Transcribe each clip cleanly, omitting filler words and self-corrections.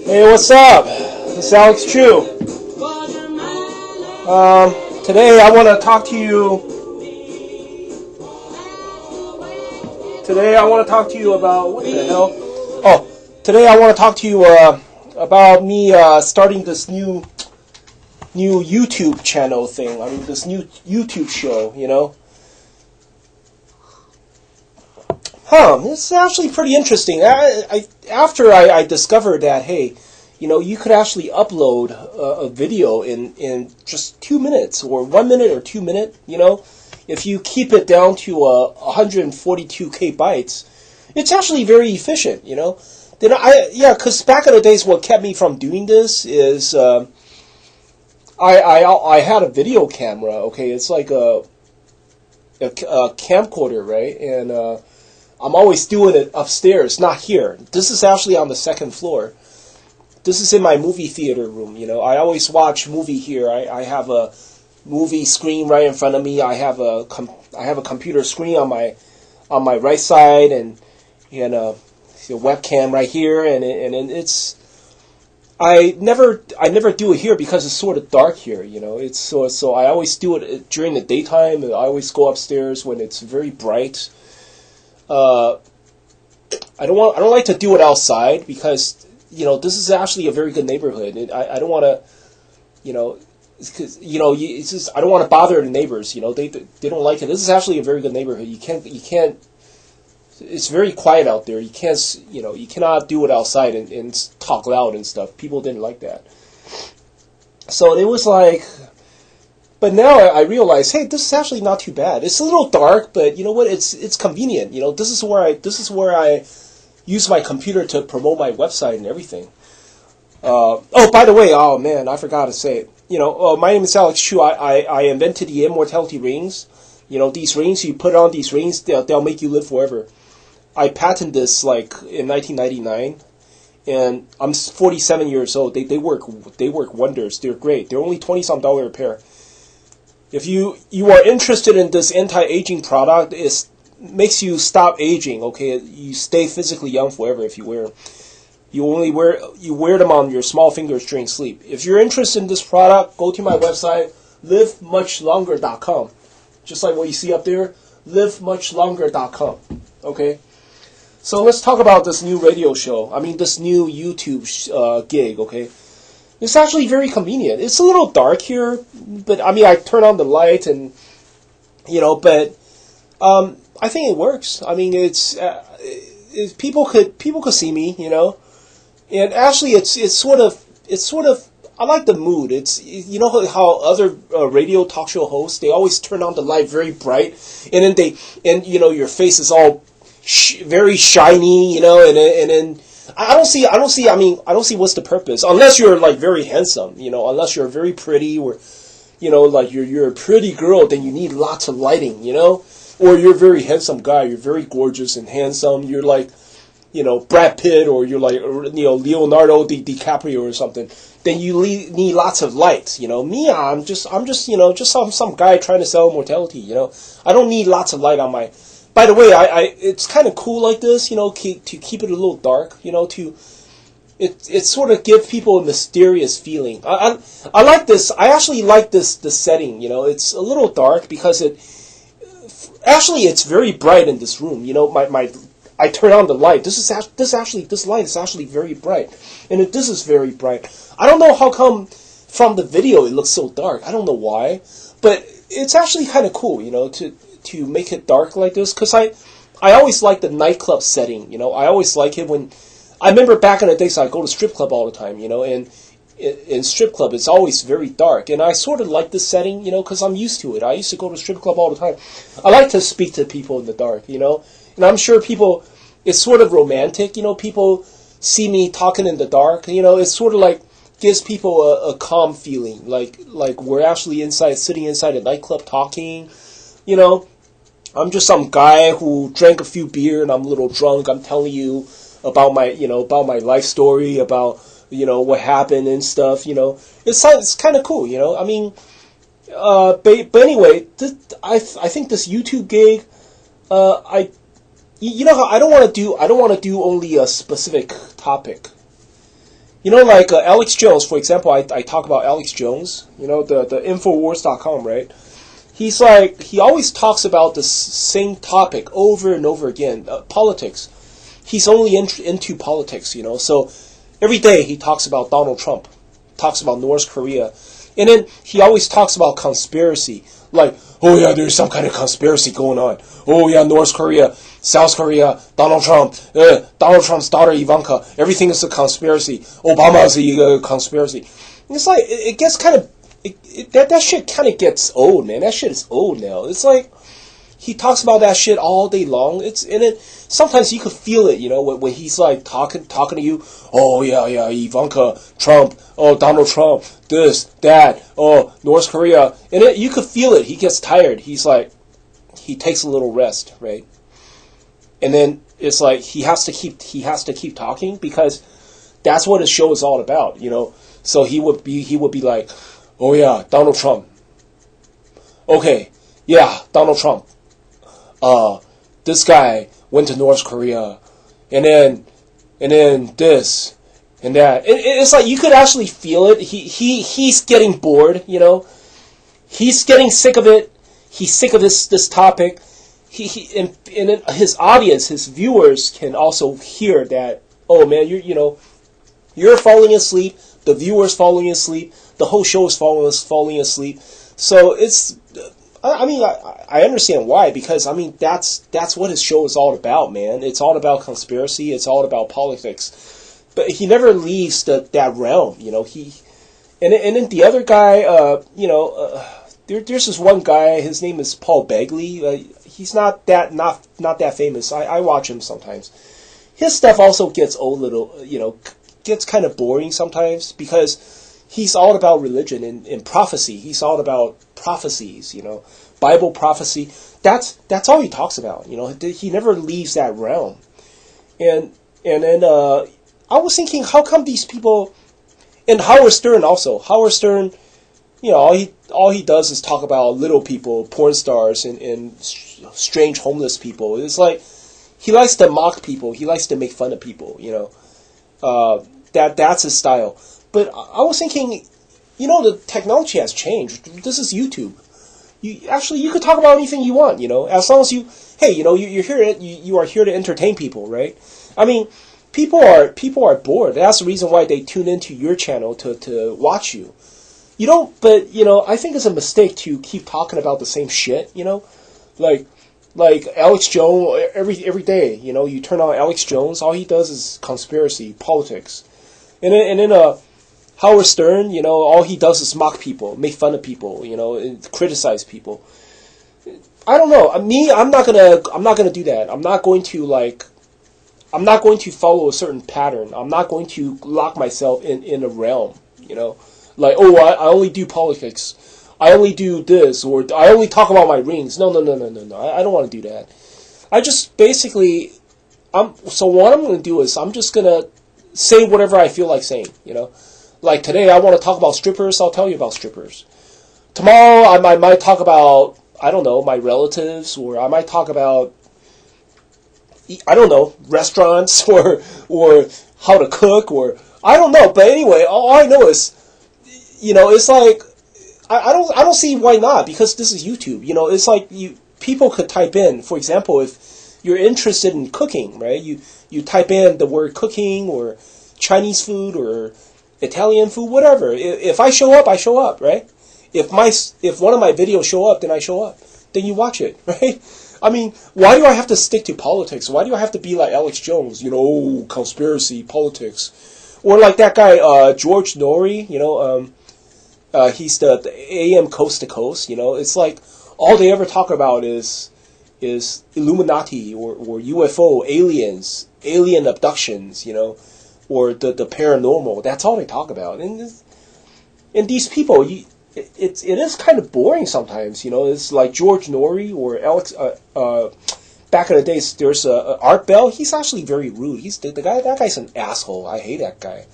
Hey, what's up? This is Alex Chiu. Today I want to talk to you. Today I want to talk to you about what the hell? Oh, today I want to talk to you about me starting this new YouTube channel thing. I mean, this new YouTube show. It's actually pretty interesting. After I discovered that, hey, you could actually upload a video in just 2 minutes, or 1 minute, or 2 minutes, if you keep it down to 142K bytes, it's actually very efficient, Then because back in the days, what kept me from doing this is I had a video camera. Okay, it's like a camcorder, right? And I'm always doing it upstairs, not here. This is actually on the second floor. This is in my movie theater room. I always watch movie here. I have a movie screen right in front of me. I have a computer screen on my right side, and a webcam right here, and it's. I never do it here because it's sort of dark here. It's so I always do it during the daytime. I always go upstairs when it's very bright. I don't like to do it outside because this is actually a very good neighborhood. I don't want to, because it's just, I don't want to bother the neighbors. They don't like it. This is actually a very good neighborhood. You can't. It's very quiet out there. You cannot do it outside and talk loud and stuff. People didn't like that. So it was like. But now I realize, hey, this is actually not too bad. It's a little dark, but you know what? It's convenient. This is where I use my computer to promote my website and everything. By the way, oh man, I forgot to say it. My name is Alex Chiu. I invented the immortality rings. These rings, you put on these rings, they'll make you live forever. I patented this like in 1999, and I'm 47 years old. They work wonders. They're great. They're only $20-some a pair. If you are interested in this anti-aging product, it makes you stop aging. Okay, you stay physically young forever if you wear them. You wear them on your small fingers during sleep. If you're interested in this product, go to my website, livemuchlonger.com. Just like what you see up there, livemuchlonger.com. Okay, so let's talk about this new radio show. I mean, this new YouTube gig. Okay. It's actually very convenient. It's a little dark here, but I mean, I turn on the light and, but I think it works. I mean, it's people could see me, and actually, it's sort of. I like the mood. It's how other radio talk show hosts, they always turn on the light very bright, and then your face is all very shiny, and then. I don't see what's the purpose, unless you're like very handsome, unless you're very pretty, or, like you're a pretty girl, then you need lots of lighting, or you're a very handsome guy, you're very gorgeous and handsome, you're like, Brad Pitt, or you're like, Leonardo DiCaprio or something, then you need lots of lights, Me, I'm just some guy trying to sell immortality, I don't need lots of light on my. By the way, it's kind of cool like this, to keep it a little dark, it sort of gives people a mysterious feeling. I like this. I actually like this setting. It's a little dark because it's very bright in this room. I turn on the light. This light is actually very bright, and this is very bright. I don't know how come from the video it looks so dark. I don't know why, but it's actually kind of cool, to make it dark like this, because I always like the nightclub setting, I always like it when, I remember back in the days I go to strip club all the time, and in strip club it's always very dark, and I sort of like this setting, because I'm used to it. I used to go to strip club all the time. I like to speak to people in the dark, and I'm sure people, it's sort of romantic, people see me talking in the dark, it's sort of like, gives people a calm feeling, like we're actually sitting inside a nightclub talking, I'm just some guy who drank a few beer and I'm a little drunk. I'm telling you about my life story, about, what happened and stuff, It's kind of cool, I mean, but anyway, I think this YouTube gig, how I don't want to do only a specific topic. Like Alex Jones, for example. I talk about Alex Jones. The Infowars.com, right? He's like, he always talks about the same topic over and over again, politics. He's only into politics, So every day he talks about Donald Trump, talks about North Korea, and then he always talks about conspiracy. Like, oh yeah, there's some kind of conspiracy going on. Oh yeah, North Korea, South Korea, Donald Trump's daughter Ivanka. Everything is a conspiracy. Obama is a conspiracy. And it's like it gets kind of that shit kind of gets old, man. That shit is old now. It's like he talks about that shit all day long. Sometimes you could feel it, when he's like talking to you. Oh yeah, Ivanka, Trump, oh Donald Trump, this, that, oh North Korea, and you could feel it. He gets tired. He's like, he takes a little rest, right? And then it's like he has to keep talking because that's what his show is all about, So he would be like, oh yeah, Donald Trump. Okay, yeah, Donald Trump. This guy went to North Korea, and then this and that. It's like you could actually feel it. He's getting bored, He's getting sick of it. He's sick of this topic. And his audience, his viewers can also hear that. Oh man, you're falling asleep. The viewer's falling asleep. The whole show is falling asleep. So it's. I understand why, because that's what his show is all about, man. It's all about conspiracy. It's all about politics. But he never leaves that realm, and then the other guy, there's this one guy. His name is Paul Begley. He's not that famous. I watch him sometimes. His stuff also gets gets kind of boring sometimes because he's all about religion and prophecy. He's all about prophecies, Bible prophecy. That's all he talks about. He never leaves that realm. And then I was thinking, how come these people, and Howard Stern also. Howard Stern, all he does is talk about little people, porn stars, and strange homeless people. It's like he likes to mock people. He likes to make fun of people. That's his style. But I was thinking, the technology has changed. This is YouTube. You could talk about anything you want, as long as you're here. You are here to entertain people, right? People are bored. That's the reason why they tune into your channel to watch you. But I think it's a mistake to keep talking about the same shit. Like Alex Jones every day. You turn on Alex Jones, all he does is conspiracy, politics, and then Howard Stern, all he does is mock people, make fun of people, and criticize people. I don't know. I'm not gonna do that. I'm not going to follow a certain pattern. I'm not going to lock myself in a realm, Like, oh, I only do politics. I only do this, or I only talk about my rings. No. I don't want to do that. I just basically, so what I'm going to do is I'm just going to say whatever I feel like saying, Like today I want to talk about strippers, I'll tell you about strippers. Tomorrow I might talk about, I don't know, my relatives, or I might talk about, I don't know, restaurants, or how to cook, or I don't know. But anyway, all I know is, it's like, I don't see why not, because this is YouTube. It's like people could type in, for example, if you're interested in cooking, right? You type in the word cooking, or Chinese food, or Italian food, whatever. If I show up, I show up, right? If one of my videos show up, then I show up. Then you watch it, right? Why do I have to stick to politics? Why do I have to be like Alex Jones? Conspiracy, politics, or like that guy George Norrie? He's the AM Coast to Coast. It's like all they ever talk about is Illuminati or UFO, aliens, alien abductions. Or the paranormal. That's all they talk about. And these people, it is kind of boring sometimes. It's like George Norrie or Alex. Back in the days, there's Art Bell. He's actually very rude. He's the guy. That guy's an asshole. I hate that guy.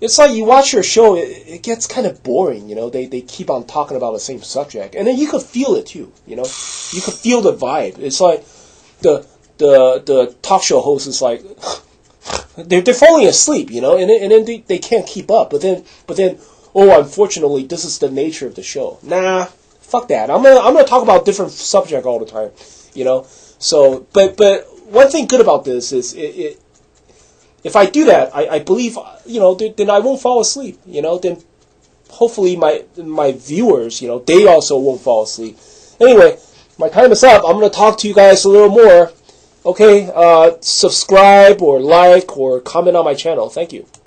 It's like you watch your show, it gets kind of boring. They keep on talking about the same subject, and then you could feel it too. You could feel the vibe. It's like the talk show host is like. they're falling asleep, you know, and then they can't keep up. But then, oh, unfortunately, this is the nature of the show. Nah, fuck that. I'm gonna talk about different subject all the time, you know. So, but one thing good about this is if I do that, I believe, you know, then I won't fall asleep, you know. Then hopefully my viewers, you know, they also won't fall asleep. Anyway, my time is up. I'm gonna talk to you guys a little more. Okay, subscribe or like or comment on my channel. Thank you.